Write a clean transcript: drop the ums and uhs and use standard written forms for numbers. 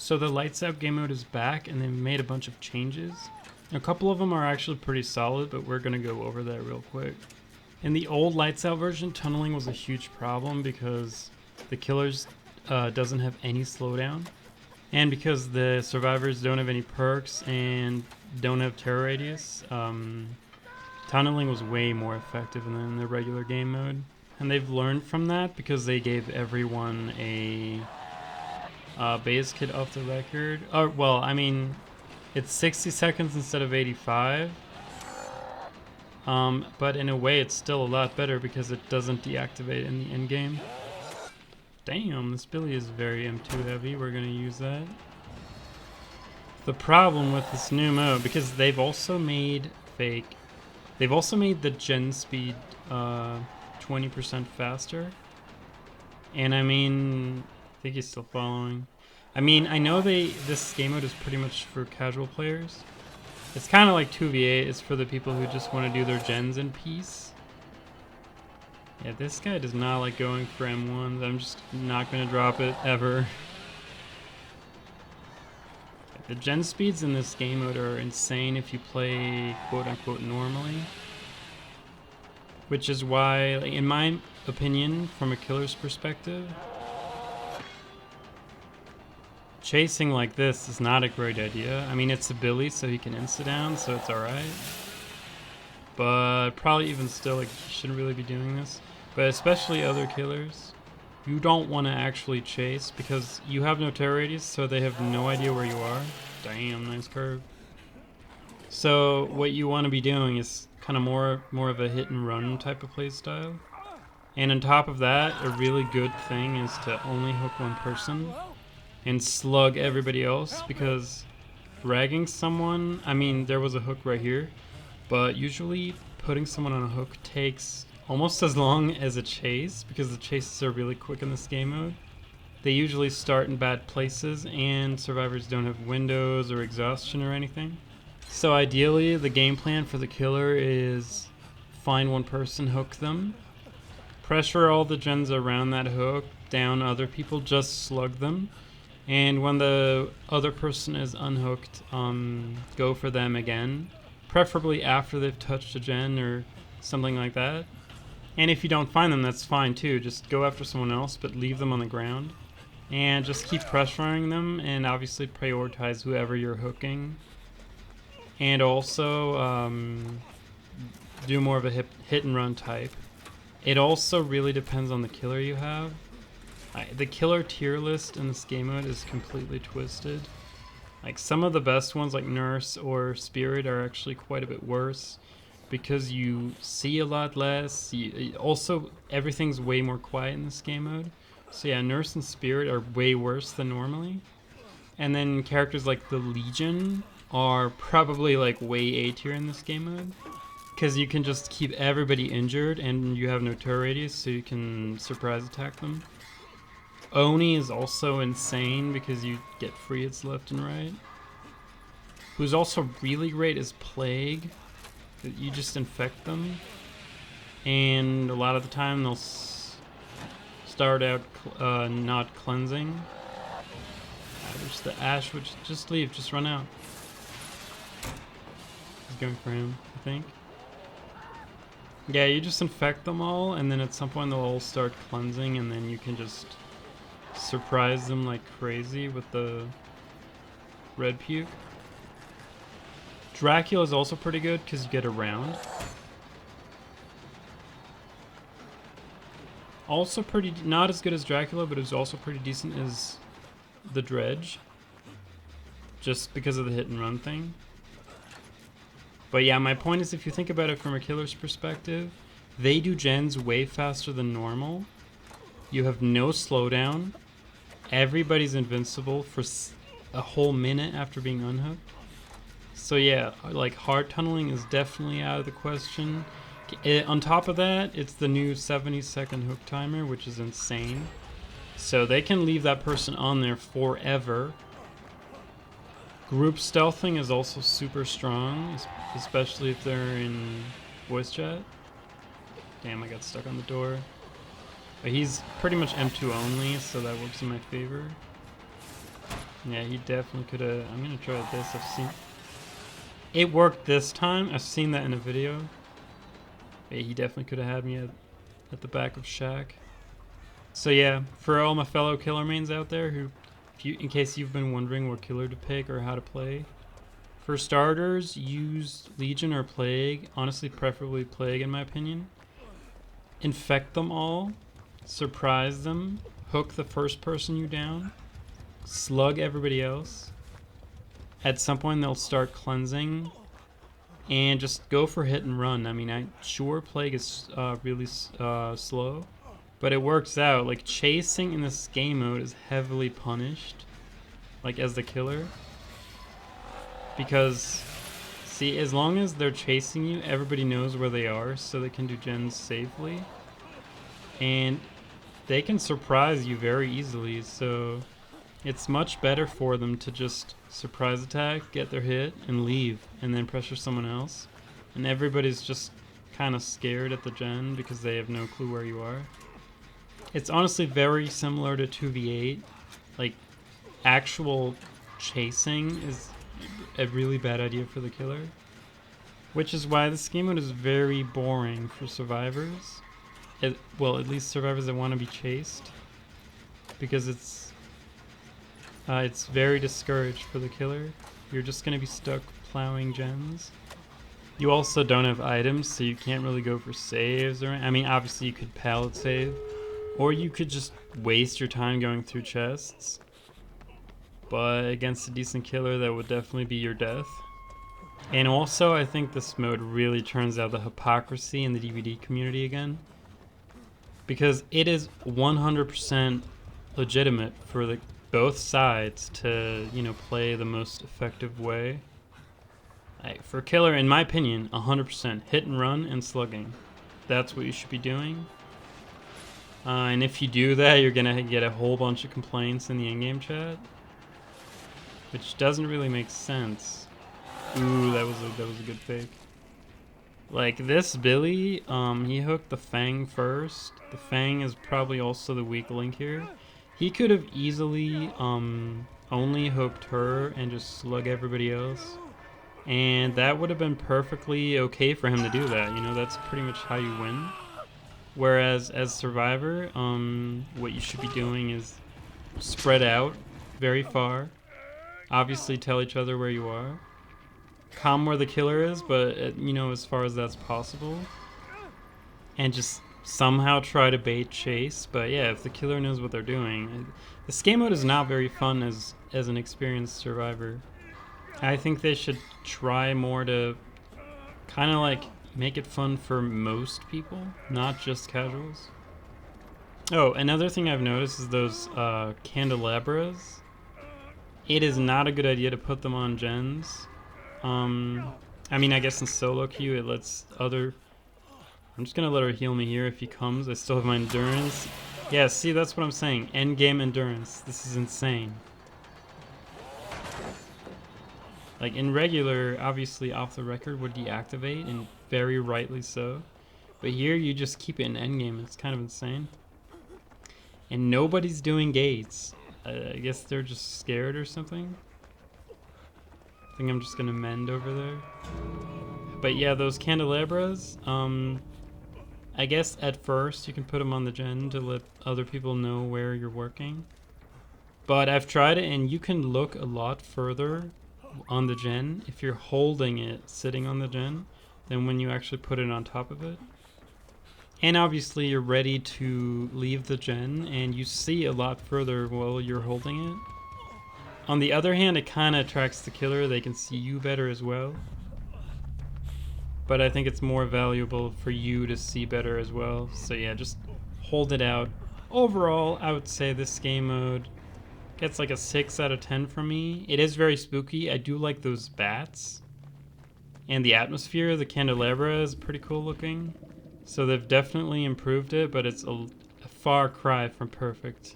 So the Lights Out game mode is back and they've made a bunch of changes. A couple of them are actually pretty solid, but we're gonna go over that real quick. In the old Lights Out version, tunneling was a huge problem because the killers doesn't have any slowdown. And because the survivors don't have any perks and don't have terror radius, tunneling was way more effective than the regular game mode. And they've learned from that because they gave everyone a base kit off the record. Well, I mean, it's 60 seconds instead of 85. But in a way, it's still a lot better because it doesn't deactivate in the end game. Damn, this Billy is very M2 heavy. We're gonna use that. The problem with this new mode, because they've also made the gen speed 20% faster. And I mean, I think he's still following. I mean, I know this game mode is pretty much for casual players. It's kind of like 2v8. It's for the people who just want to do their gens in peace. Yeah, this guy does not like going for M1s. I'm just not going to drop it ever. The gen speeds in this game mode are insane if you play quote-unquote normally. Which is why, like, in my opinion, from a killer's perspective, chasing like this is not a great idea. I mean, it's a Billy, so he can insta-down, so it's alright. But probably even still, like, you shouldn't really be doing this. But especially other killers, you don't want to actually chase because you have no terror radius, so they have no idea where you are. Damn, nice curve. So what you want to be doing is kind of more of a hit and run type of play style. And on top of that, a really good thing is to only hook one person and slug everybody else, because ragging someone, I mean, there was a hook right here, but usually putting someone on a hook takes almost as long as a chase, because the chases are really quick in this game mode. They usually start in bad places, and survivors don't have windows or exhaustion or anything. So ideally, the game plan for the killer is find one person, hook them, pressure all the gens around that hook, down other people, just slug them, and when the other person is unhooked, go for them again, preferably after they've touched a gen or something like that. And if you don't find them, that's fine too. Just go after someone else, but leave them on the ground. And just keep pressuring them, and obviously prioritize whoever you're hooking. And also do more of a hit and run type. It also really depends on the killer you have. The killer tier list in this game mode is completely twisted. Like, some of the best ones like Nurse or Spirit are actually quite a bit worse, because you see a lot less. Also, everything's way more quiet in this game mode. So yeah, Nurse and Spirit are way worse than normally. And then characters like the Legion are probably like way A tier in this game mode, because you can just keep everybody injured and you have no terror radius, so you can surprise attack them. Oni is also insane because you get free hits left and right. Who's also really great is Plague. You just infect them, and a lot of the time they'll start out not cleansing. There's the Ash, which just leave, just run out. He's going for him, I think. Yeah, you just infect them all, and then at some point they'll all start cleansing, and then you can just surprise them like crazy with the red puke. Dracula is also pretty good because you get around. Also pretty, not as good as Dracula, but it's also pretty decent as the Dredge, just because of the hit and run thing. But yeah, my point is, if you think about it from a killer's perspective, they do gens way faster than normal. You have no slowdown. Everybody's invincible for a whole minute after being unhooked. So yeah, like, hard tunneling is definitely out of the question. On top of that, it's the new 70-second hook timer, which is insane. So they can leave that person on there forever. Group stealthing is also super strong, especially if they're in voice chat. Damn, I got stuck on the door. But he's pretty much M2 only, so that works in my favor. Yeah, he definitely could have. I'm gonna try this. I've seen it worked this time. I've seen that in a video. Yeah, he definitely could have had me at the back of Shack. So yeah, for all my fellow killer mains out there, who, in case you've been wondering what killer to pick or how to play, for starters, use Legion or Plague. Honestly, preferably Plague in my opinion. Infect them all, surprise them, hook the first person you down, slug everybody else. At some point they'll start cleansing, and just go for hit and run. I mean, sure Plague is really slow, but it works out. Like, chasing in this game mode is heavily punished, like as the killer, because see, as long as they're chasing you, everybody knows where they are, so they can do gens safely, and they can surprise you very easily. So it's much better for them to just surprise attack, get their hit, and leave, and then pressure someone else. And everybody's just kind of scared at the gen because they have no clue where you are. It's honestly very similar to 2v8. Like, actual chasing is a really bad idea for the killer, which is why this game mode is very boring for survivors. Well, at least survivors that want to be chased, because it's very discouraged for the killer. You're just going to be stuck plowing gens. You also don't have items, so you can't really go for saves. I mean, obviously you could pallet save, or you could just waste your time going through chests. But against a decent killer, that would definitely be your death. And also, I think this mode really turns out the hypocrisy in the DBD community again, because it is 100% legitimate for both sides to, play the most effective way. For killer, in my opinion, 100% hit and run and slugging. That's what you should be doing. And if you do that, you're gonna get a whole bunch of complaints in the in-game chat, which doesn't really make sense. Ooh, that was a good fake. Like, this Billy, he hooked the Fang first. The Fang is probably also the weak link here. He could have easily only hooked her and just slug everybody else, and that would have been perfectly okay for him to do that. That's pretty much how you win. Whereas as Survivor, what you should be doing is spread out very far. Obviously tell each other where you are. Come where the killer is, but as far as that's possible. And just somehow try to bait chase. But yeah, if the killer knows what they're doing. This game mode is not very fun as an experienced survivor. I think they should try more to kind of like make it fun for most people, not just casuals. Oh, another thing I've noticed is those candelabras. It is not a good idea to put them on gens. I mean, I guess in solo queue it lets other... I'm just gonna let her heal me here if he comes. I still have my endurance. Yeah, see, that's what I'm saying. End game endurance. This is insane. Like, in regular, obviously off the record would deactivate, and very rightly so. But here you just keep it in endgame. It's kind of insane. And nobody's doing gates. I guess they're just scared or something. I think I'm just gonna mend over there. But yeah, those candelabras, I guess at first you can put them on the gen to let other people know where you're working. But I've tried it, and you can look a lot further on the gen if you're holding it sitting on the gen than when you actually put it on top of it. And obviously you're ready to leave the gen, and you see a lot further while you're holding it. On the other hand, it kind of attracts the killer. They can see you better as well. But I think it's more valuable for you to see better as well. So yeah, just hold it out. Overall, I would say this game mode gets like a 6 out of 10 from me. It is very spooky. I do like those bats. And the atmosphere, the candelabra is pretty cool looking. So they've definitely improved it, but it's a far cry from perfect.